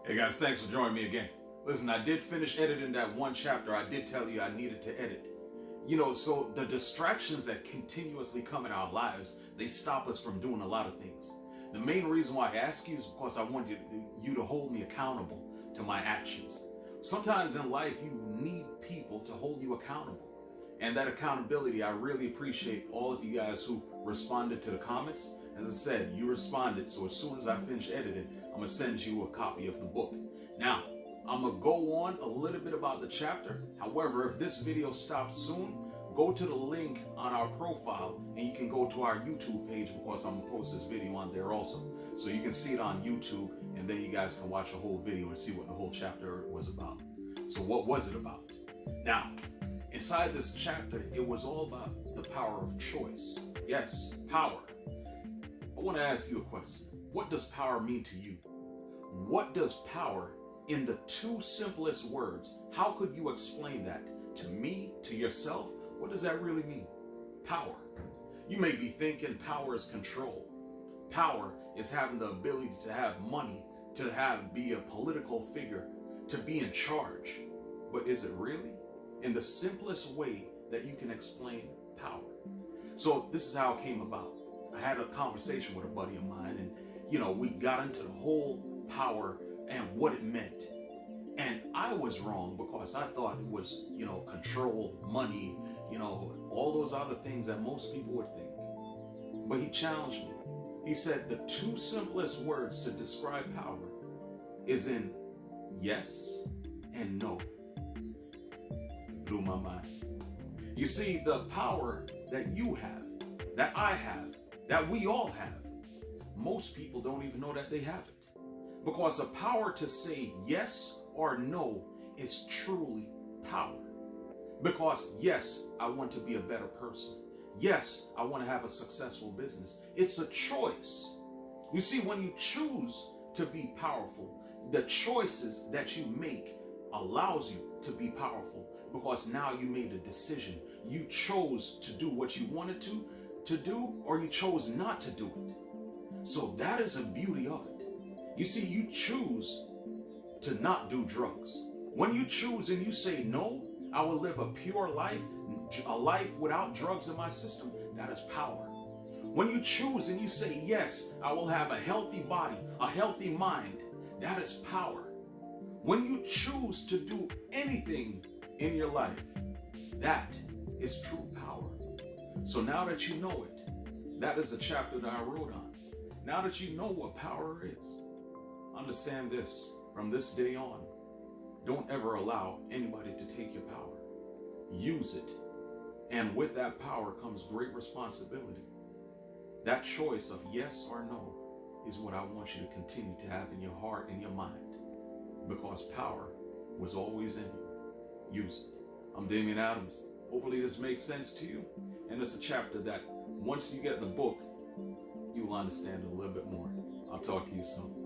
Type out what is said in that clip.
Hey guys, thanks for joining me again. Listen, I did finish editing that one chapter. I did tell you I needed to edit. So the distractions that continuously come in our lives, they stop us from doing a lot of things. The main reason why I ask you is because I want you to hold me accountable to my actions. Sometimes in life, you need people to hold you accountable. And that accountability, I really appreciate all of you guys who responded to the comments. As I said, you responded, so as soon as I finish editing, I'm gonna send you a copy of the book. Now, I'm gonna go on a little bit about the chapter. However, if this video stops soon, go to the link on our profile and you can go to our YouTube page because I'm gonna post this video on there also. So you can see it on YouTube and then you guys can watch the whole video and see what the whole chapter was about. So what was it about? Now, inside this chapter, it was all about the power of choice. Yes, power. I want to ask you a question. What does power mean to you? What does power, in the two simplest words, how could you explain that to me, to yourself? What does that really mean? Power. You may be thinking power is control. Power is having the ability to have money, to be a political figure, to be in charge. But is it really? In the simplest way that you can explain power. So this is how it came about. I had a conversation with a buddy of mine and, we got into the whole power and what it meant. And I was wrong because I thought it was, control, money, all those other things that most people would think. But he challenged me. He said the two simplest words to describe power is in yes and no. It blew my mind. You see, the power that you have, that I have, that we all have, most people don't even know that they have it. Because the power to say yes or no is truly power. Because yes, I want to be a better person. Yes, I want to have a successful business. It's a choice. You see, when you choose to be powerful, the choices that you make allows you to be powerful because now you made a decision. You chose to do what you wanted to do, or you chose not to do it. So that is the beauty of it. You see, you choose to not do drugs. When you choose and you say, no, I will live a pure life, a life without drugs in my system, that is power. When you choose and you say, yes, I will have a healthy body, a healthy mind, that is power. When you choose to do anything in your life, that is true power. So now that you know it, that is a chapter that I wrote on. Now that you know what power is, understand this: from this day on, don't ever allow anybody to take your power. Use it. And with that power comes great responsibility. That choice of yes or no is what I want you to continue to have in your heart and your mind. Because power was always in you. Use it. I'm Damian Adams. Hopefully this makes sense to you. And it's a chapter that once you get the book, you will understand it a little bit more. I'll talk to you soon.